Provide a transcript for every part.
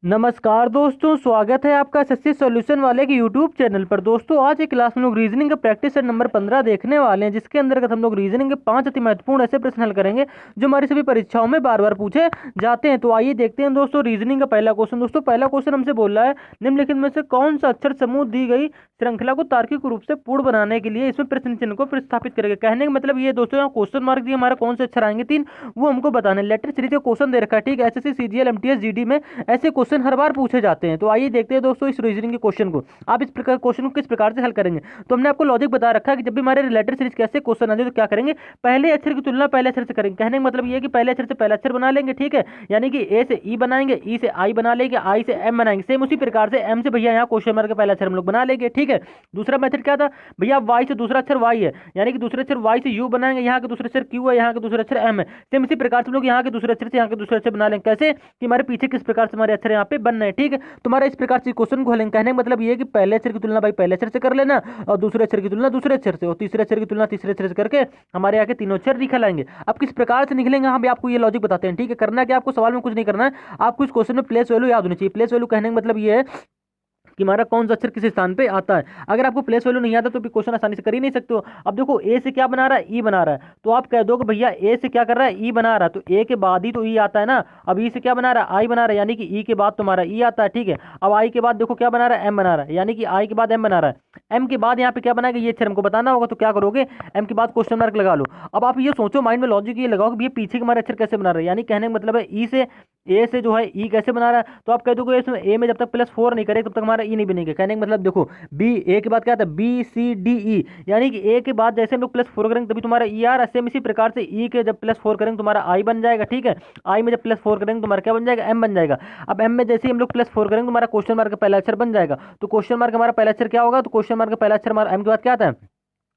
नमस्कार दोस्तों, स्वागत है आपका एसएससी सॉल्यूशन वाले के यूट्यूब चैनल पर। दोस्तों आज एक क्लास में लोग रीजनिंग का प्रैक्टिस सेट नंबर 15 देखने वाले हैं, जिसके अंतर्गत हम लोग रीजनिंग के 5 अति महत्वपूर्ण ऐसे प्रश्न हल करेंगे जो हमारी सभी परीक्षाओं में बार बार पूछे जाते हैं। तो आइए देखते हैं दोस्तों रीजनिंग का पहला क्वेश्चन। दोस्तों पहला क्वेश्चन हमसे बोल रहा है, निम्नलिखित में से कौन सा अक्षर समूह दी गई श्रृंखला को तार्किक रूप से पूर्ण बनाने के लिए इसमें प्रश्न चिन्ह को प्रतिस्थापित करेगा। कहने का मतलब ये दोस्तों, क्वेश्चन मार्क दिए हमारा कौन से अक्षर आएंगे 3, वो हमको बताने। लेटर सीरीज का क्वेश्चन दे रखा है, ठीक है। एसएससी सीजीएल एमटीएस जीडी में ऐसे क्वेश्चन हर बार पूछे जाते हैं। तो आइए देखते हैं दोस्तों इस रीजनिंग के क्वेश्चन को। आप इस प्रकार क्वेश्चन को किस प्रकार से हल करेंगे। तो हमने आपको लॉजिक बता रखा है कि जब भी हमारे रिलेटेड सीरीज कैसे क्वेश्चन आते हैं तो क्या करेंगे, पहले अक्षर की तुलना पहले अक्षर से करेंगे। कहने का मतलब ये है कि पहले अक्षर से पहला अक्षर बना लेंगे, ठीक है। यानी कि ए से ई बनाएंगे, ई से आई बना लेंगे, आई से एम बनाएंगे। सेम उसी प्रकार से एम से भैया यहाँ क्वेश्चन मार्क का पहला अक्षर हम लोग बना लेंगे, ठीक है। दूसरा मेथड क्या था भैया, वाई से दूसरा अक्षर वाई है, यानी कि दूसरे अक्षर वाई से यू बनाएंगे, यहाँ के दूसरे अक्षर क्यू है, यहाँ के दूसरे अक्षर एम है। सेम इसी प्रकार से हम लोग यहाँ के दूसरे अक्षर से यहाँ के दूसरे अक्षर बना लेंगे। कैसे कि हमारे पीछे किस प्रकार से हमारे अक्षर यहाँ पे बन रहे हैं, ठीक है। तुम्हारा इस प्रकार से क्वेश्चन को हलेंगे। कहने का मतलब ये है कि पहले अक्षर की तुलना भाई पहले अक्षर से कर लेना, और दूसरे अक्षर की तुलना दूसरे अक्षर से, और तीसरे अक्षर की तुलना तीसरे अक्षर से करके हमारे यहाँ के तीनों अक्षर निकल आएंगे। अब किस प्रकार से निकलेंगे हम भी आपको ये लॉजिक बताते हैं, ठीक है। करना क्या, आपको सवाल में कुछ नहीं करना है, आपको इस क्वेश्चन में प्लेस वैल्यू याद होनी चाहिए। प्लेस वैल्यू कहने का मतलब ये है कि हमारा कौन सा अक्षर किस स्थान पे आता है। अगर आपको प्लेस वैल्यू नहीं आता तो भी क्वेश्चन आसानी से कर ही नहीं सकते हो। अब देखो ए से क्या बना रहा है, ई बना रहा है, तो आप कह दो कि भैया ए से क्या कर रहा है, ई बना रहा है, तो ए के बाद ही तो ई आता है ना। अब ई से क्या बना रहा है, आई बना रहा है, यानी कि ई के बाद तुम्हारा ई आता है, ठीक है। अब आई के बाद देखो क्या बना रहा है, एम बना रहा है, यानी कि आई के बाद एम बना रहा है। एम के बाद यहाँ पे क्या बनाएगा, ये अक्षर हमको बताना होगा, तो क्या करोगे, एम के बाद क्वेश्चन मार्क लगा लो। अब आप ये सोचो माइंड में लॉजिक ये लगाओ कि भैया पीछे के हमारे अक्षर कैसे बना रहे हैं, यानी कहने का मतलब है ई से ए से जो है ई कैसे बना रहा है। तो आप कह दोगे इसमें ए में जब तक +4 नहीं करे तब तक हमारा ई नहीं बनेगा। कहने का मतलब देखो बी, ए के बाद क्या आता है बी सी डी ई, यानी कि ए के बाद जैसे हम लोग +4 करेंगे तभी तुम्हारा ई आ रहा है। सेम इसी प्रकार से ई के जब +4 करेंगे तुम्हारा आई बन जाएगा, ठीक है। आई में जब +4 करेंगे तुम्हारा क्या बन जाएगा, एम बन जाएगा। अब एम में जैसे ही हम लोग +4 करेंगे तुम्हारा क्वेश्चन मार्क का पहला अक्षर बन जाएगा। तो क्वेश्चन मार्क हमारा पहला अक्षर क्या होगा, तो क्वेश्चन मार्क का पहला अक्षर हमारा एम के बाद क्या आता है,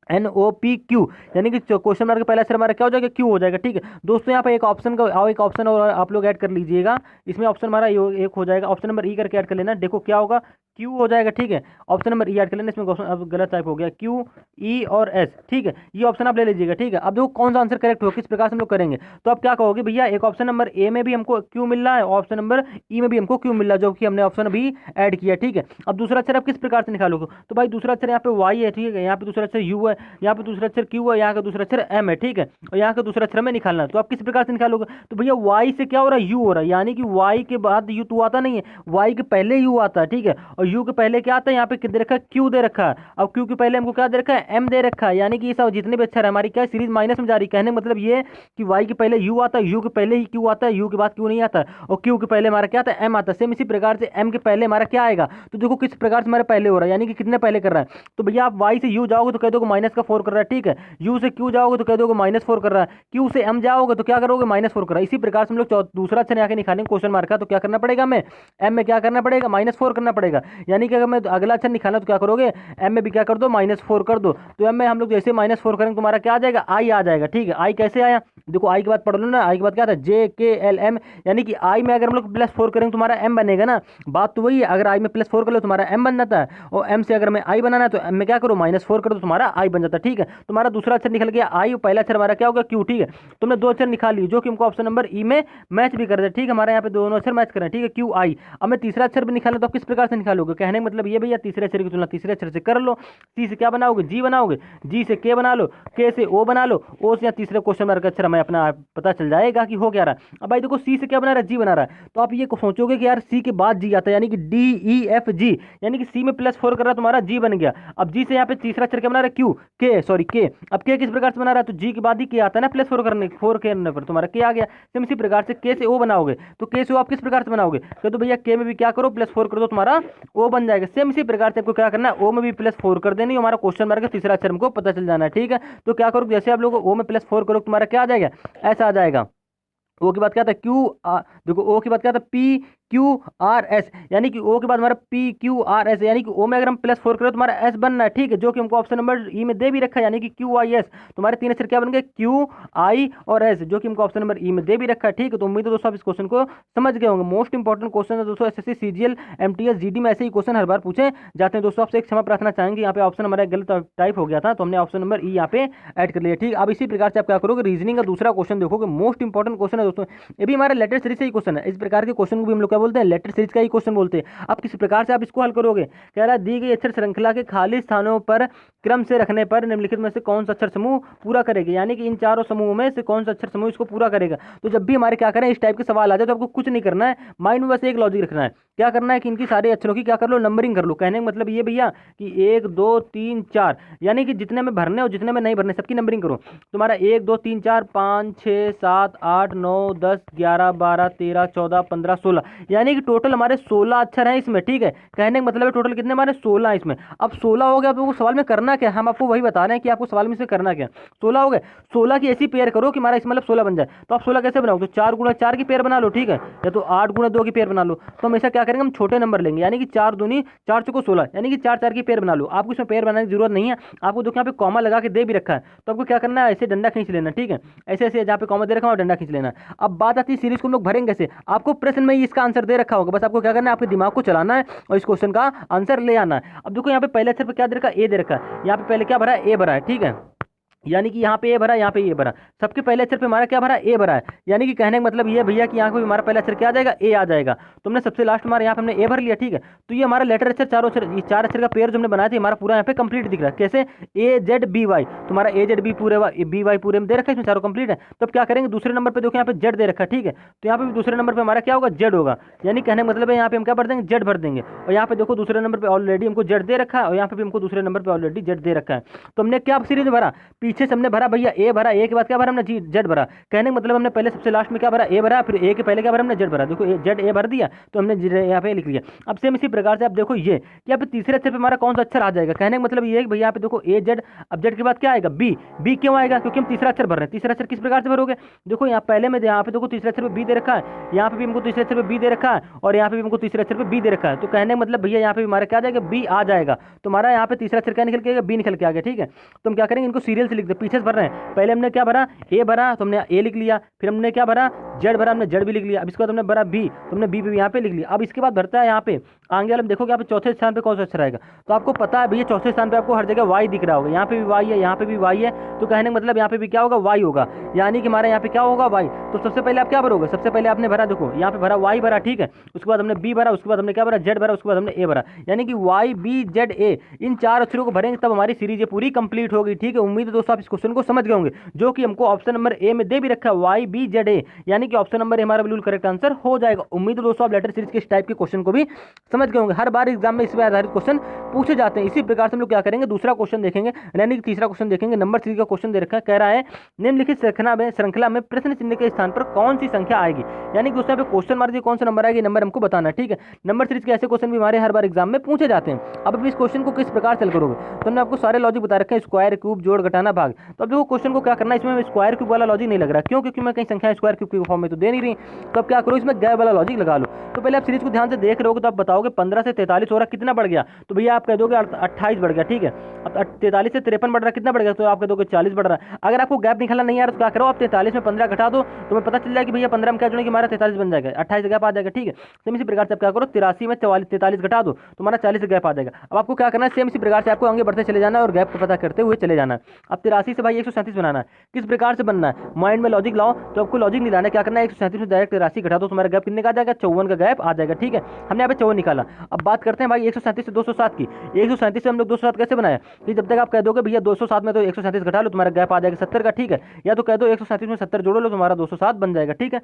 NOPQ, यानी कि क्वेश्चन मार्क का पहला अक्षर हमारा क्या हो जाएगा, क्यू हो जाएगा, ठीक है। दोस्तों यहाँ पे एक ऑप्शन का एक ऑप्शन और आप लोग ऐड कर लीजिएगा। इसमें ऑप्शन हमारा एक हो जाएगा, ऑप्शन नंबर ई करके ऐड कर लेना। देखो क्या होगा, क्यू हो जाएगा, ठीक है। ऑप्शन नंबर ई ऐड कर लेना। इसमें क्वेश्चन अब गलत टाइप हो गया, क्यू ई और एस, ठीक है। ये ऑप्शन आप ले लीजिएगा, ठीक है। अब देखो कौन सा आंसर करेक्ट हो, किस प्रकार से हम लोग करेंगे। तो आप क्या कहोगे भैया, एक ऑप्शन नंबर ए में भी हमको क्यू मिल रहा है, ऑप्शन नंबर ई में भी हमको क्यू मिल रहा है, जो कि हमने ऑप्शन अभी ऐड किया, ठीक है। अब दूसरा अक्षर आप किस प्रकार से निकालोगे, तो भाई दूसरा अक्षर यहाँ पे वाई है, ठीक है। यहाँ पे दूसरा अक्षर यू है, यहाँ पे दूसरा अक्षर क्यू है, यहाँ का दूसरा अक्षर एम है, ठीक है। और यहाँ का दूसरा अक्षर हमें निकालना है। तो आप किस प्रकार से निकालोगे, तो भैया वाई से क्या हो रहा है, यू हो रहा है, यानी कि वाई के बाद यू तो आता नहीं है, वाई के पहले यू आता है, ठीक है। और यू के पहले क्या आता है, यहाँ पे दे रखा है क्यू दे रखा है। अब क्यू के पहले हमको क्या दे रखा है, एम दे रखा है, यानी कि ये सब जितने भी अक्षर है हमारी क्या सीरीज माइनस में जा रही है। कहने का मतलब ये है कि वाई के पहले यू आता है, यू के पहले ही क्यू आता है, यू के बाद क्यू नहीं आता है, और क्यू के पहले हमारा क्या आता है, एम आता है। सेम इसी प्रकार से एम के पहले हमारा क्या आएगा, तो देखो किस प्रकार से हमारे पहले हो रहा है, यानी कि कितने पहले कर रहा है। तो भैया आप वाई से यू जाओगे तो कह दोगे -4 कर रहा है, ठीक है। यू से क्यू जाओगे तो कह दोगे -4 कर रहा है, क्यू से एम जाओगे तो क्या करोगे, -4 कर रहा है। इसी प्रकार से हम लोग दूसरा अक्षर यहाँ के निकालेंगे क्वेश्चन मार्क का, तो क्या करना पड़ेगा हमें, एम में क्या करना पड़ेगा, -4 करना पड़ेगा। यानी कि अगर मैं अगला अक्षर निकालना तो क्या करोगे, एम में भी क्या कर दो, -4 कर दो। तो एम में हम लोग जैसे -4 करेंगे तुम्हारा क्या आ जाएगा, आई आ जाएगा, ठीक है। आई कैसे आया, देखो आई के बाद पढ़ लो ना, आई के बाद क्या था, JKLM, यानी कि आई में अगर हम लोग +4 करेंगे तुम्हारा एम बनेगा ना। बात तो वही है, अगर आई में +4 कर लो तुम्हारा एम बन जाता है, और एम से अगर मैं आई बनाना है तो एम में क्या करो, -4 कर दो, तुम्हारा आई बन जाता है, ठीक है। तुम्हारा दूसरा अक्षर निकल गया आई, पहला अक्षर हमारा क्या होगा, क्यू, ठीक है। तुमने 2 अक्षर निकाल लिए जो कि हमको ऑप्शन नंबर ई में मैच भी कर दे, ठीक है। हमारे यहाँ पे दोनों अक्षर मैच करें, ठीक है, क्यू आई। अब मैं तीसरा अक्षर भी निकालना, तो आप किस प्रकार से निकालोगे, कहने का मतलब ये भैया तीसरे अक्षर की तुलना तीसरे अक्षर से कर लो। सी से क्या बनाओगे, जी बनाओगे, जी से के बना लो, के से ओ बना लो, ओ से यहाँ तीसरे क्वेश्चन मार्क अक्षर हमें अपना पता चल जाएगा कि हो क्या रहा है। अब भाई देखो सी से क्या बना रहा है, जी बना रहा है, तो आप ये सोचोगे कि यार सी के बाद जी आता है, यानी कि DEFG, यानी कि सी में +4 कर रहा है तुम्हारा जी बन गया। अब जी से यहाँ पे तीसरा अक्षर क्या बना रहा है, क्यू, के, सॉरी के। अब के किस प्रकार से बना रहा है, तो जी के बाद ही के आता है ना, +4 करने 4 करने पर तुम्हारा के आ गया। सेम इसी प्रकार से के से ओ बनाओगे, तो के से ओ आप किस प्रकार से बनाओगे, तो भैया के में भी क्या करो, +4 कर दो, तुम्हारा ओ बन जाएगा। सेम इसी प्रकार से आपको क्या करना है, ओ में भी +4 कर देनी, हमारा क्वेश्चन मार्क तीसरा अक्षर हमको पता चल जाना है, ठीक है। तो क्या करो, जैसे आप लोग ओ में +4 करो तुम्हारा क्या आ जाएगा, ऐसा आ जाएगा। ओ के बाद क्या था, देखो ओ के बाद क्या था, PQRS, यानी कि ओ के बाद हमारा PQRS, यानी कि ओ में अगर हम +4 करें तो हमारा एस बनना है, ठीक है, जो कि हमको ऑप्शन नंबर ई में दे भी रखा है, यानी कि QIS। तुम्हारे 3 अक्षर क्या बन गए, QI और एस, जो कि हमको ऑप्शन नंबर ई में दे भी रखा है, ठीक है। तो उम्मीद है दोस्तों आप इस क्वेश्चन को समझ गए होंगे। मोस्ट इंपॉर्टेंट क्वेश्चन है दोस्तों, SSC CGL MTS GD में ऐसे ही क्वेश्चन हर बार पूछे जाते हैं। दोस्तों आपसे एक क्षमा प्रार्थना चाहेंगे, यहाँ पे ऑप्शन हमारा गलत टाइप हो गया था, तो हमने ऑप्शन नंबर ई यहाँ पे ऐड कर लिया, ठीक। अब इसी प्रकार से आप क्या करोगे, रीजनिंग का दूसरा क्वेश्चन देखोगे, मोस्ट इंपॉर्टेंट क्वेश्चन है दोस्तों, ये भी हमारे लेटेस्ट सीरीज से ही क्वेश्चन है। इस प्रकार के क्वेश्चन को भी हम लोग क्या बोलते हैं, लेटर सीरीज का ही क्वेश्चन बोलते हैं। अब किस प्रकार से आप इसको हल करोगे, कह रहा है दी गई अक्षर श्रृंखला के खाली स्थानों पर क्रम से रखने पर निम्नलिखित में से कौन सा अक्षर समूह पूरा करेगा, यानी कि इन चारों समूहों में से कौन सा अक्षर समूह इसको पूरा करेगा। तो जब भी हमारे क्या करें इस टाइप के सवाल आ जाए तो आपको कुछ नहीं करना है, माइंड में बस एक लॉजिक रखना है। क्या करना है कि इनकी सारे अक्षरों की क्या कर लो, नंबरिंग कर लो। कहने का मतलब ये भैया कि 1 2 3 4, यानी कि जितने में भरने और जितने में नहीं भरने सबकी नंबरिंग करो। तुम्हारा 1 2 3 4 5 6 7 8 9 10 11 12 13 14 15 16, यानी कि टोटल हमारे 16 अक्षर हैं इसमें, ठीक है। कहने का मतलब है टोटल कितने हमारे 16 हैं इसमें। अब 16 हो गया, अब वो सवाल में करना क्या, हम आपको वही बता रहे हैं कि आपको सवाल में से करना क्या। 16 हो गए, 16 की ऐसी पेयर करो कि हमारा इसमें मतलब 16 बन जाए। तो आप 16 कैसे बनाओ, तो 4 गुणा 4 की पेयर बना लो, ठीक है, या तो 8 गुणा 2 की पेयर बना लो। तो हमेशा क्या करेंगे, हम छोटे नंबर लेंगे, यानी कि 4 दूनी 4 चौको 16, यानी कि 4 4 की पेयर बना लो। आपको इसमें पेयर बनाने की जरूरत नहीं है, आपको देखो यहाँ पे कॉमा लगा के दे भी रखा है, तो आपको क्या करना है, ऐसे डंडा खींच लेना, ठीक है, ऐसे ऐसे जहाँ पे कॉमा दे रखा है डंडा खींच लेना। अब बात आती है सीरीज को हम लोग भरेंगे कैसे, आपको प्रश्न में ही इसका आंसर दे रखा होगा, बस आपको क्या करना है, आपके दिमाग को चलाना है और इस क्वेश्चन का आंसर ले आना है। अब देखो यहाँ पे पहले अक्षर पे क्या दे रखा है, ए दे रखा है, यहाँ पे पहले क्या भरा है, ए भरा है, ठीक है, यानी कि यहाँ पे ए भरा, यहाँ पे ए भरा, सबके पहले अक्षर पे हमारा क्या भरा, ए भरा है, यानी कि कहने का मतलब ये भैया कि यहाँ पे हमारा पहला अक्षर क्या आ जाएगा, ए आ जाएगा। तुमने सबसे लास्ट हमारे यहाँ पे हमने ए भर लिया, ठीक है। तो ये हमारा लेटर अक्षर चारों अक्षर, ये 4 अक्षर का पेयर जो हमने बनाया था हमारा पूरा यहाँ पे कंप्लीट दिख रहा है। कैसे, ए जेड बी वाई, तुम्हारा ए जेड बी पूरे बी वाई पूरे में दे रखा है, इसमें चारों कंप्लीट है। तो अब क्या करेंगे, दूसरे नंबर पर देखो यहाँ पे जेड दे रखा है, ठीक है, तो यहाँ पे भी दूसरे नंबर पर हमारा क्या होगा, जेड होगा, यानी कहने का मतलब है यहाँ पे हम क्या भर देंगे, जेड भर देंगे। और यहाँ पे देखो दूसरे नंबर पर ऑलरेडी हमको जेड दे रखा है और यहाँ पे भी हमको दूसरे नंबर पर ऑलरेडी जेड दे रखा है। तो हमने क्या सीरीज भरा, पीछे से हमने भरा भैया ए भरा, ए के बाद क्या भरा हमने जी जेड भरा। कहने का मतलब हमने पहले सबसे लास्ट में क्या भरा, ए भरा, फिर ए के पहले क्या भरा हमने जेड भरा। देखो जेड ए भर दिया तो हमने यहाँ पे लिख लिया। अब सेम इसी प्रकार से आप देखो ये कि यहाँ पे तीसरे अक्षर पे हमारा कौन सा अक्षर आ जाएगा। कहने का मतलब ये है कि भैया यहाँ पे देखो ए जेड, अब जेड के बाद क्या आएगा, बी। बी क्यों आएगा, क्योंकि हम तीसरा अक्षर भर रहे हैं। तीसरा अक्षर किस प्रकार से भरोगे, देखो यहाँ पहले में यहाँ पे देखो तीसरे अक्षर पे बी दे रखा है, यहाँ पे भी हमको तीसरे अक्षर पे बी दे रखा है और यहाँ पे भी हमको तीसरे अक्षर पे बी दे रखा है। तो कहने का मतलब भैया यहाँ पे हमारा क्या आ जाएगा, बी आ जाएगा। तुम्हारा यहाँ पे तीसरा अक्षर क्या निकल के आएगा, बी निकल के आ गया, ठीक है। तो हम क्या करेंगे, इनको सीरियल से लिख दे, पीछे से भर रहे हैं। पहले हमने क्या भरा, ए भरा, तो हमने ए लिख लिया, फिर हमने क्या भरा, जेड भरा, हमने जेड भी लिख लिया। अब इसके बाद हमने भरा बी, तो हमने बी भी यहाँ पे लिख लिया। अब इसके बाद भरता है यहाँ पे आगे वाले में, देखो यहाँ पे चौथे स्थान पे कौन सा अक्षर आएगा, तो आपको पता है भैया चौथे स्थान पे आपको हर जगह वाई दिख रहा होगा, यहाँ पे भी वाई है, यहाँ पे भी वाई है। तो कहने का मतलब यहाँ पे भी क्या होगा, वाई होगा, यानी कि हमारे यहाँ पे क्या होगा, वाई। तो सबसे पहले आप क्या भरोगे, सबसे पहले आपने भरा, देखो यहाँ पे भरा वाई भरा, ठीक है, उसके बाद हमने बी भरा, उसके बाद हमने क्या भरा, जेड भरा, उसके बाद हमने ए भरा, यानी कि वाई बी जेड ए, इन 4 अक्षरों को भरेंगे तब हमारी सीरीज ये पूरी कंप्लीट होगी, ठीक है। उम्मीद है दोस्तों आप इस क्वेश्चन को समझ गए होंगे, जो कि हमको ऑप्शन नंबर ए में दे भी रखा है, वाई बी जेड ए, यानी कि ऑप्शन नंबर हमारा बिल्कुल करेक्ट आंसर हो जाएगा। उम्मीद है दोस्तों आप लेटर सीरीज के इस टाइप के क्वेश्चन को भी समझ गए होंगे। हर बार एग्जाम में इस पर आधारित क्वेश्चन पूछे जाते हैं। इसी प्रकार से हम लोग क्या करेंगे, दूसरा क्वेश्चन देखेंगे, यानी कि तीसरा क्वेश्चन देखेंगे। नंबर 3 का क्वेश्चन दे रखा है, कह रहा है निम्नलिखित श्रृंखला में प्रश्न चिन्ह के स्थान पर कौन सी संख्या आएगी, यानी कि दोस्तों पे क्वेश्चन मार दिए कौन सा नंबर आएगी, नंबर हमको बताना है, ठीक है। नंबर सीरीज के ऐसे क्वेश्चन भी हमारे हर बार एग्जाम में पूछे जाते हैं। अब इस क्वेश्चन को किस प्रकार से करोगे, तो हमने आपको सारे लॉजिक बता रखे हैं, स्क्वायर क्यूब जोड़ घटाना भाग। तो अब देखो क्वेश्चन को क्या करना है, इसमें स्क्वायर क्यूब वाला लॉजिक नहीं लग रहा, क्यों, क्योंकि मैं कहीं संख्या स्क्वायर क्यूब के फॉर्म में तो दे नहीं रही। तो अब क्या करो, इसमें गैप वाला लॉजिक लगा लो। तो पहले आप सीरीज को ध्यान से देख रहे हो तो आप बताओगे 15 से 43 हो रहा कितना बढ़ गया, तो भैया आप कह दोगे 28 बढ़ गया, ठीक है। अब 43 से 53 बढ़ रहा कितना बढ़ गया, तो आप कह दोगे 40 बढ़ रहा है। अगर आपको गैप निकालना नहीं आ रहा तो क्या करो, आप 43 में 15 घटा दो, तो पता चल जाएगा कि भैया 15 में क्या जोड़ेंगे, हमारा 43 बन जाएगा, 28 गैप आ जाएगा, ठीक है। सेम इसी प्रकार से आप क्या करो, 83 में 43 घटा दो, तुम्हारा 40 गैप आ जाएगा। अब आपको क्या करना है, सेम इसी प्रकार से आपको आगे बढ़ते चले जाना है और गैप को पता करते हुए चले जाना है। अब 83 से भाई 137 बनाना है, किस प्रकार से बनना है, माइंड में लॉजिक लाओ। तो आपको लॉजिक नहीं लाना, क्या करना है, 137 में डायरेक्ट 83 घटा दो, तुम्हारा गैप कितने का आ जाएगा, 54 का गैप आ जाएगा, ठीक है। हमने यहाँ पे 54 निकाला। अब बात करते हैं भाई 137 से 207 की। 137 से हम लोग 207 कैसे बनाया, तो जब तक आप कह दोगे भैया 207 में तो 137 घटा लो, तुम्हारा गैप आ जाएगा 70 का, ठीक है। या तो कह दो 137 में 70 जोड़ो लो, तुम्हारा 207 बन जाएगा, ठीक है।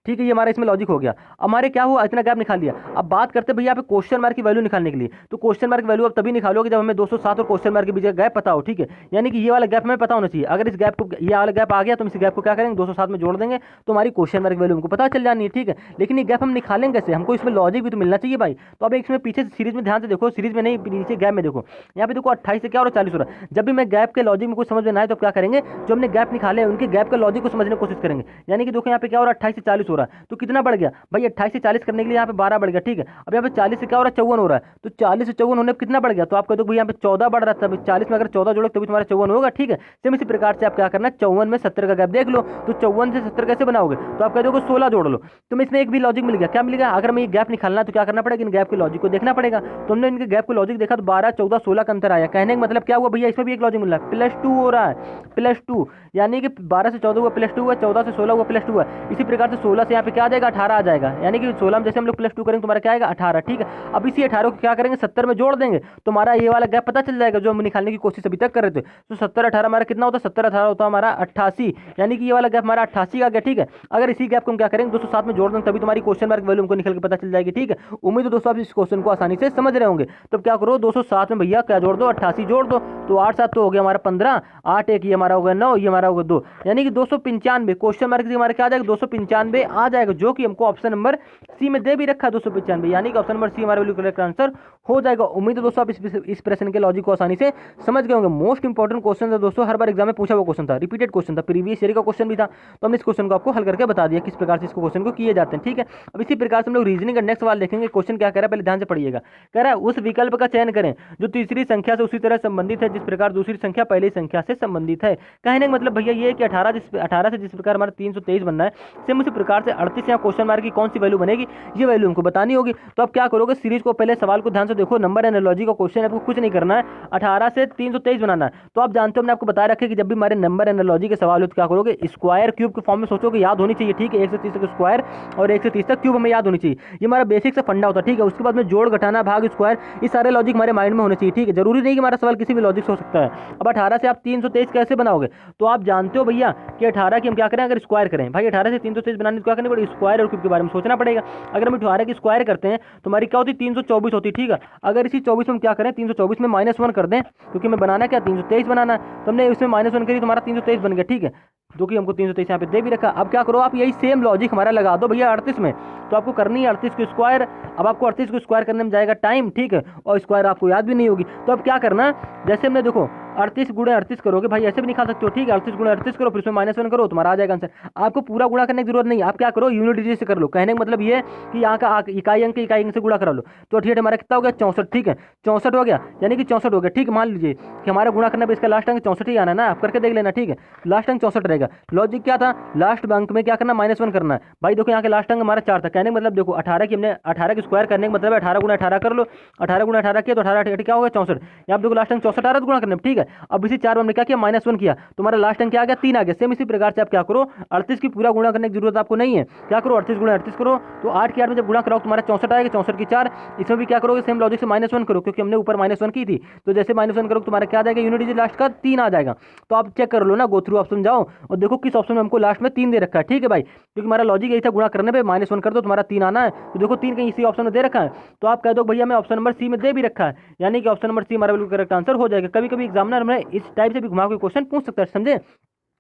ठीक है, ये हमारा इसमें लॉजिक हो गया। हमारे क्या हुआ, इतना गैप निकाल लिया। अब बात करते हैं भैया पे क्वेश्चन मार्क की वैल्यू निकालने के लिए। तो क्वेश्चन मार्क की वैल्यू अब तभी निकालोगे जब हमें 207 और क्वेश्चन मार्क के बीच का गैप पता हो, ठीक है। यानी कि ये वाला गैप हमें पता होना चाहिए। अगर इस गैप को, ये वाला गैप आ गया तो हम इस गैप को क्या करेंगे, 207 में जोड़ देंगे, तो हमारी क्वेश्चन मार्क की वैल्यू हमको पता चल जानी है, ठीक है। लेकिन ये गैप हम निकालेंगे कैसे, हमको इसमें लॉजिक भी तो मिलना चाहिए भाई। तो अब इसमें पीछे सीरीज में ध्यान से देखो, सीरीज में नहीं नीचे गैप में देखो, यहाँ पे देखो 28 से क्या हो रहा है, 40 हो रहा है। जब भी मैं गैप के लॉजिक में कुछ समझ में ना आए तो क्या करेंगे, जो हमने गैप निकाले उनके गैप का लॉजिक को समझने की कोशिश करेंगे। यानी कि देखो यहाँ पे क्या हो रहा है, 28 से 40 हो रहा है, तो कितना बढ़ गया भाई, 28 से 40 करने के लिए यहाँ पे 12 बढ़ गया, ठीक है। अब यहाँ पे 40 से क्या हो रहा है, 54 हो रहा है, तो 40 से 54 होने पर कितना बढ़ गया, तो आप कह दो भैया यहाँ पे 14 बढ़ रहा था, 40 में अगर 14 जोड़ो तभी तुम्हारा 54 होगा, ठीक है। सेम इसी प्रकार से आप क्या करना है, 54 में 70 का गैप देख लो, तो 54 से 70 कैसे बनाओगे, तो आप कह दोगे 16 जोड़ लो। तो इसमें एक भी लॉजिक मिल गया, क्या मिल गया, अगर हमें ये गैप निकालना है तो क्या करना पड़ेगा, इन गैप के लॉजिक को देखना पड़ेगा। तो हमने इनके गैप को लॉजिक देखा तो 12, 14, 16 का अंतर आया। कहने का मतलब क्या हुआ भैया, इसमें भी एक लॉजिक मिल रहा है, +2 हो रहा है, +2, यानी कि 12 से 14 हुआ +2 हुआ, 14 से 16 हुआ +2 हुआ। इसी प्रकार से 16 16 से यहाँ पे क्या आ जाएगा 18 आ जाएगा, यानी कि 16 में जैसे हम लोग +2 करेंगे तुम्हारा क्या आएगा 18, ठीक है। अब इसी 18 को क्या करेंगे 70 में जोड़ देंगे, तो हमारा ये वाला गैप पता चल जाएगा जो हम निकालने की कोशिश अभी तक कर रहे थे। तो 70 18 हमारा कितना होता है, 70 18 होता है हमारा 88, यानी कि ये वाला गैप हमारा 88 का गया, ठीक है। अगर इसी गैप को हम क्या करेंगे 207 में जोड़ देंगे, तभी तुम्हारी क्वेश्चन मार्क वैल्यू हमको निकल के पता चल जाएगी, ठीक है। उम्मीद है दोस्तों आप इस क्वेश्चन को आसानी से समझ रहे होंगे। तो क्या करो 207 में भैया क्या जोड़ दो 88 जोड़ दो, तो 8 7 तो हो गया हमारा 15, 8 1 ये हमारा होगा 9, ये हमारा होगा 2, यानी कि 295 क्वेश्चन मार्क हमारा क्या आ जाएगा 295 आ जाएगा, जो कि हमको ऑप्शन नंबर सी में दे भी रखा है 295, यानी कि ऑप्शन नंबर सी हमारा बिल्कुल करेक्ट आंसर हो जाएगा। उम्मीद है दोस्तों आप इस प्रश्न के लॉजिक को आसानी से समझ गए होंगे। मोस्ट इंपॉर्टेंट क्वेश्चन था दोस्तों, हर बार एग्जाम में पूछा हुआ क्वेश्चन था, रिपीटेड क्वेश्चन था, प्रीवियस ईयर का क्वेश्चन भी था, तो हमने इस क्वेश्चन को आपको हल करके बता दिया किस प्रकार से इसको क्वेश्चन को किए जाते हैं, ठीक है। अब इसी प्रकार से हम लोग रीजनिंग का नेक्स्ट सवाल देखेंगे। क्वेश्चन क्या कह रहा है पहले ध्यान से पढ़िएगा। कह रहा है उस विकल्प का चयन करें जो तीसरी संख्या से उसी तरह संबंधित है जिस प्रकार दूसरी संख्या पहली संख्या से संबंधित है। कहने का मतलब भैया ये कि 18 से जिस प्रकार हमारा 323 बनना है, सेम उसी प्रकार से 38 या क्वेश्चन मार्क की कौन सी वैल्यू बनेगी ये वैल्यू हमको बतानी होगी। तो आप क्या करोगे सीरीज को पहले सवाल को ध्यान से देखो, नंबर एनालॉजी का क्वेश्चन है, आपको कुछ नहीं करना है, 18 से 323 बनाना है। तो आप जानते हो हमने आपको बताया रखे कि जब भी हमारे नंबर एनालॉजी के सवाल हो तो क्या करोगे स्क्वायर क्यूब के फॉर्म में सोचोगे, याद होनी चाहिए, ठीक है। 1 से 30 तक स्क्वायर और 1 से 30 तक क्यूब हमें याद होनी चाहिए, ये हमारा बेसिक से फंडा होता है, ठीक है। उसके बाद में जोड़ घटाना भाग स्क्वायर, ये सारे लॉजिक हमारे माइंड में होने चाहिए, ठीक है। जरूरी नहीं कि हमारा सवाल किसी भी लॉजिक से हो सकता है। अब 18 से आप 323 कैसे बनाओगे, तो आप जानते हो भैया कि 18 की हम क्या करें अगर स्क्वायर करें, भाई 18 से 323 बनाने क्या करना पड़ेगा स्क्वायर और क्यूब के बारे में सोचना पड़ेगा। अगर हम 18 की स्क्वायर करते हैं तो हमारी क्या होती है 324 होती है, ठीक है। अगर इसी 24 में हम क्या करें 324 में -1 कर दें, क्योंकि हमें बनाना क्या 323 बनाना है, तो हमने इसमें -1 करी तो हमारा 323 बन गया, ठीक है, जो कि हमको 323 यहाँ पे दे भी रखा। अब क्या करो आप यही सेम लॉजिक हमारा लगा दो भैया 38 में, तो आपको करनी है 38 को स्क्वायर। अब आपको 38 को स्क्वायर करने में जाएगा टाइम, ठीक है, और स्क्वायर आपको याद भी नहीं होगी। तो अब क्या करना जैसे हमने देखो 38 गुणे 38 करोगे, भाई ऐसे भी निकाल सकते हो, ठीक है। 38 गुणे 38 करो फिर उसमें -1 करो, तुम्हारा आ जाएगा आंसर। आपको पूरा गुणा करने की जरूरत नहीं, आप क्या करो यूनिट डिजिट से कर लो। कहने का मतलब ये कि यहाँ का इकाई अंक से गुणा करा लो, तो 38 हमारा कितना हो गया 64, ठीक है, 64 हो गया, यानी कि 64 हो गया, ठीक। मान लीजिए कि हमारा गुणा करना है, इसका लास्ट अंक 64 ही आना ना, आप करके देख लेना, ठीक है। लास्ट अंक 64 रहेगा। लॉजिक क्या था लास्ट अंक में क्या करना -1 करना है। भाई देखो यहाँ के लास्ट अंक हमारा 4 था, कहने का मतलब देखो 18 की हमने 18 की स्क्वायर करने का मतलब 18 गुणा 18 कर लो, 18 गुणा 18 किया तो 18 क्या होगा 64, यहाँ देखो लास्ट अंक 64 आ रहा है गुणा करने में, ठीक है। अब इसी 4 में क्या किया -1 किया, तुम्हारा लास्ट अंक क्या आ गया 3 आ गया। सेम इसी प्रकार से आप क्या करो 38 की पूरा गुणा करने की जरूरत आपको नहीं है, क्या करो 38 गुणा 38 करो, तो 8 की 8 में जब गुणा कराओ तुम्हारा 64 आएगा, 64 की 4, इसमें भी क्या करोगे सेम लॉजिक से -1 करो, क्योंकि हमने ऊपर -1 की थी, तो जैसे -1 करो तुम्हारा क्या आ जाएगा यूनिट डिजिट लास्ट का 3 आ जाएगा। तो आप चेक कर लो ना, गो थ्रू ऑप्शन जाओ और देखो किस ऑप्शन में हमको लास्ट में 3 दे रखा है, ठीक है भाई, क्योंकि हमारा लॉजिक यही था गुणा करने पे -1 कर दो तुम्हारा 3 आना है, तो देखो 3 कहीं इसी ऑप्शन में दे रखा है, तो आप कह दो भैया मैं ऑप्शन नंबर सी में दे भी रखा है, यानी कि ऑप्शन नंबर सी हमारा बिल्कुल करेक्ट आंसर हो जाएगा। कभी कभी एग्जामिनर हमें इस टाइप से भी घुमा के क्वेश्चन पूछ सकता है, समझे,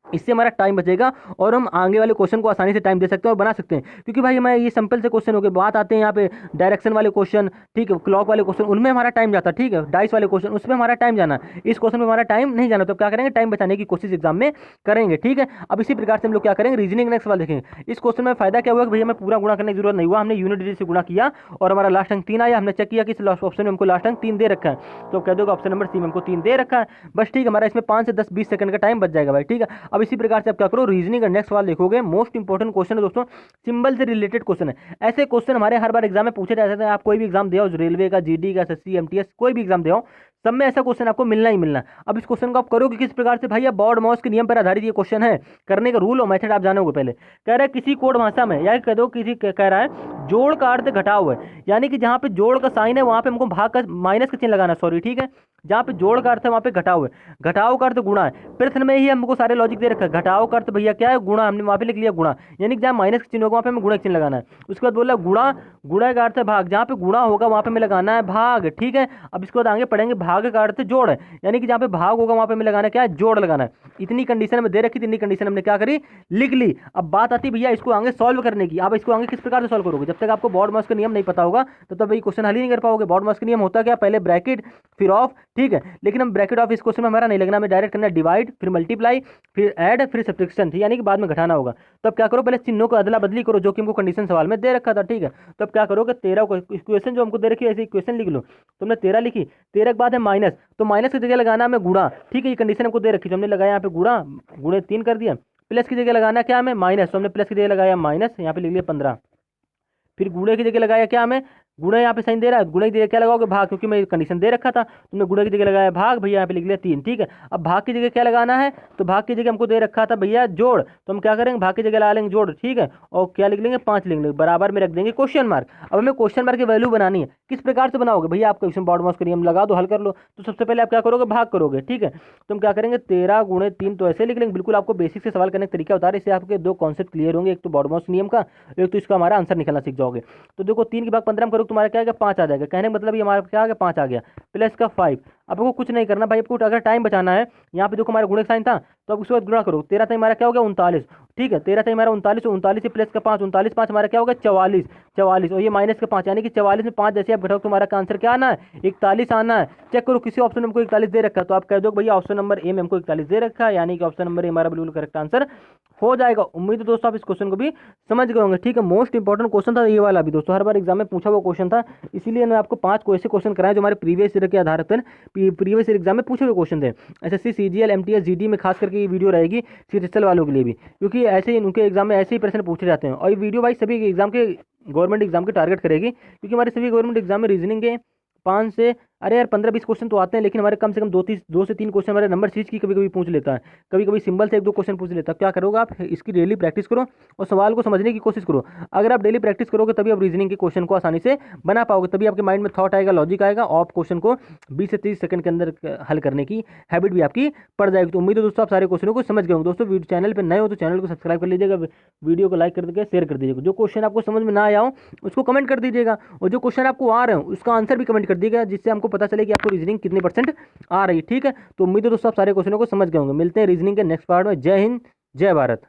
इससे हमारा टाइम बचेगा और हम आगे वाले क्वेश्चन को आसानी से टाइम दे सकते हैं और बना सकते हैं। क्योंकि भाई हमें ये सिंपल से क्वेश्चन हो गए, बात आते हैं यहाँ पे डायरेक्शन वाले क्वेश्चन, ठीक है, क्लॉक वाले क्वेश्चन, उनमें हमारा टाइम जाता है, ठीक है, डाइस वाले क्वेश्चन उसमें हमारा टाइम जाना, इस क्वेश्चन में हमारा टाइम नहीं जाना, तो क्या करेंगे टाइम बचाने की कोशिश एग्जाम में करेंगे, ठीक है। अब इसी प्रकार से हम लोग क्या करेंगे रीजनिंग नेक्स्ट सवाल देखेंगे। इस क्वेश्चन में फायदा क्या हुआ कि भैया हमें पूरा गुणा करने की जरूरत नहीं हुआ, हमने यूनिट डिजिट से गुणा किया और हमारा लास्ट अंक 3 आया, हमने चेक किया कि इस ऑप्शन में हमको लास्ट अंक 3 दे रखा है, तो कह दो ऑप्शन नंबर सी में हमको 3 दे रखा है, बस ठीक है। हमारा इसमें 5 से 10-20 सेकंड का टाइम बच जाएगा भाई, ठीक है। अब इसी प्रकार से आप क्या करो रीजनिंग का नेक्स्ट सवाल देखोगे, मोस्ट इंपॉर्टेंट क्वेश्चन है दोस्तों, सिंबल से रिलेटेड क्वेश्चन है। ऐसे क्वेश्चन हमारे हर बार एग्जाम में पूछे जाते हैं, आप कोई भी एग्जाम दे आओ, रेलवे का, जीडी का, एसएससी, एमटीएस, कोई भी एग्जाम दे आओ, सब में ऐसा क्वेश्चन आपको मिलना ही मिलना। अब इस क्वेश्चन को आप करोगे किस प्रकार से भैया, बॉर्ड मॉस के नियम पर आधारित ये क्वेश्चन है, करने का रूल और मेथड आप जानोगे। पहले कह रहा है किसी कोड भाषा में, या कह दो किसी कह रहा है जोड़ का अर्थ घटाव है, यानी कि जहाँ पे जोड़ का साइन है वहाँ पे हमको भाग का माइनस का चिन्ह लगाना, सॉरी, ठीक है। जहाँ पे जोड़ का अर्थ है वहाँ पे घटाव है, घटाव का अर्थ गुणा है। प्रश्न में ही हमको सारे लॉजिक दे रखा है, घटाव का अर्थ भैया क्या है गुणा, हमने वहाँ पे लिख लिया गुणा, यानी कि जहाँ माइनस का चिन्ह होगा वहाँ पे हमें गुणा का चिन्ह लगाना है। उसके बाद बोला गुणा, गुणा का अर्थ है भाग, जहाँ पे गुणा होगा वहाँ पे हमें लगाना है भाग, ठीक है। अब इसके बाद आगे पढ़ेंगे भाग का अर्थ जोड़ है, यानी कि जहाँ पे भाग होगा वहाँ पे हमें लगाना है क्या है जोड़ लगाना है। इतनी कंडीशन में दे रखी थी, इतनी कंडीशन हमने क्या करी लिख ली। अब बात आती भैया इसको आगे सॉल्व करने की, आप इसको आगे किस प्रकार से सॉल्व करोगे, जब तक आपको बॉर्ड मास का नियम नहीं पता होगा तब ये क्वेश्चन हल ही नहीं कर पाओगे। बॉर्ड मास का नियम होता क्या, पहले ब्रैकेट फिर ऑफ, ठीक है, लेकिन हम ब्रैकेट ऑफ इस क्वेश्चन में हमारा नहीं लगना, हमें डायरेक्ट करना है डिवाइड फिर मल्टीप्लाई फिर ऐड फिर सब्ट्रैक्शन, यानी कि बाद में घटाना होगा। तो अब क्या करो पहले चिन्हों को अदला बदली करो, जो कि हमको कंडीशन सवाल में दे रखा था, ठीक है। तो अब क्या करोगे 13 को इक्वेशन जो हमको दे रखी है ऐसे इक्वेशन लिख लो, तुमने 13 लिखी, 13 के बाद है माइनस, तो माइनस की जगह लगाना हमें गुणा, ठीक है, ये कंडीशन हमको दे रखी, तो हमने लगाया यहाँ पे गुणा, गुणे 3 कर दिया, प्लस की जगह लगाना क्या हमें माइनस, तो हमने प्लस की जगह लगाया माइनस, यहाँ पे लिख लिया 15, फिर गुणे की जगह लगाया क्या हमें गुणा यहाँ पे साइन दे रहा है, गुणा की जगह क्या लगाओगे भाग, क्योंकि मैं कंडीशन दे रखा था, तुमने गुणा की जगह लगाया भाग, भैया यहाँ पे लिख लिया 3। ठीक है, अब भाग की जगह क्या लगाना है, तो भाग की जगह हमको दे रखा था भैया जोड़, तो हम क्या करेंगे भाग की जगह लगा लेंगे जोड़। ठीक है, और क्या लिख लेंगे 5 लिख लेंगे, बराबर में रख देंगे क्वेश्चन मार्क। अब हमें क्वेश्चन मार्क की वैल्यू बनानी है, किस प्रकार से बनाओगे भैया, आपका क्वेश्चन बॉर्ड माउस करिए, हम लगा दो हल कर लो। तो सबसे पहले आप क्या करोगे भाग करोगे। ठीक है, तो हम क्या करेंगे 13 गुणे 3, तो ऐसे लिख लेंगे, बिल्कुल आपको बेसिक से सवाल करने का तरीका बता रहे, इससे आपके दो कॉन्सेप्ट क्लियर होंगे, एक तो बॉर्ड माउस नियम का, एक तो इसका हमारा आंसर निकालना सीख जाओगे। तो देखो 3 के भाग 15 में करोगे तुम्हारा क्या आ गया 5 आ जाएगा, कहने का मतलब ये हमारा क्या आ गया 5 आ गया, प्लस का 5। अब आपको कुछ नहीं करना भाई, आपको अगर टाइम बचाना है, यहाँ पे देखो हमारा गुणक साइन था, तो अब उसके बाद गुणा करो, 13 हमारा क्या हो गया 39। ठीक है, 13 हमारा 39, 39 से प्लस का 5, 39 5 हमारा क्या होगा 44, 44 और ये माइनस का 5, यानी कि 44 में 5 जैसे आप घटाओ तुम्हारा का आंसर क्या आना है 41 आना है। चेक करो किसी ऑप्शन में हमको 41 दे रखा है, तो आप कह दो भैया ऑप्शन नंबर ए में हमको 41 दे रखा है, यानी कि ऑप्शन नंबर ए हमारा बिल्कुल करेक्ट आंसर हो जाएगा। उम्मीद है दोस्तों आप इस क्वेश्चन को भी समझ गए होंगे। ठीक है, मोस्ट इंपॉर्टेंट क्वेश्चन था ये वाला भी दोस्तों, हर बार एग्जाम में पूछा हुआ क्वेश्चन था, इसीलिए मैं आपको 5 को ऐसे क्वेश्चन कराए जो हमारे प्रीवियस ईयर के आधार पर प्रीवियस ईयर एग्जाम में पूछे हुए क्वेश्चन थे। एसएससी सीजीएल एमटीएस जीडी में खास करके ये वीडियो रहेगी सीएचएसएल वालों के लिए भी, क्योंकि ऐसे ही उनके एग्जाम में ऐसे ही प्रश्न पूछे जाते हैं, और ये वीडियो भाई सभी एग्जाम के गवर्नमेंट एग्जाम के टारगेट करेगी, क्योंकि हमारे सभी गवर्नमेंट एग्जाम में रीजनिंग के 5 से अरे यार 15-20 क्वेश्चन तो आते हैं, लेकिन हमारे कम से कम 2 से 3 क्वेश्चन हमारे नंबर सीरीज की कभी कभी पूछ लेता है, कभी कभी सिंबल से 1-2 क्वेश्चन पूछ लेता है। क्या करोगे आप इसकी डेली प्रैक्टिस करो और सवाल को समझने की कोशिश करो। अगर आप डेली प्रैक्टिस करोगे तभी आप रीजनिंग के क्वेश्चन को आसानी से बना पाओगे, तभी आपके माइंड में थॉट आएगा, लॉजिक आएगा, और आप क्वेश्चन को 20 से 30 सेकंड के अंदर हल करने की हैबिट भी आपकी पड़ जाएगी। तो उम्मीद है दोस्तों आप सारे क्वेश्चनों को समझ गए होंगे। दोस्तों चैनल पर नए हो तो चैनल को सब्सक्राइब कर लीजिएगा, वीडियो को लाइक कर दीजिएगा, शेयर कर दीजिएगा। जो क्वेश्चन आपको समझ में ना आया हो उसको कमेंट कर दीजिएगा, और जो क्वेश्चन आपको आ रहे हो उसका आंसर भी कमेंट कर दीजिएगा, जिससे हमको पता चले कि आपको रीजनिंग कितने % आ रही है। ठीक है, तो उम्मीद है दोस्तों आप सारे क्वेश्चनों को समझ गए होंगे। मिलते हैं रीजनिंग के नेक्स्ट पार्ट में। जय हिंद, जय भारत।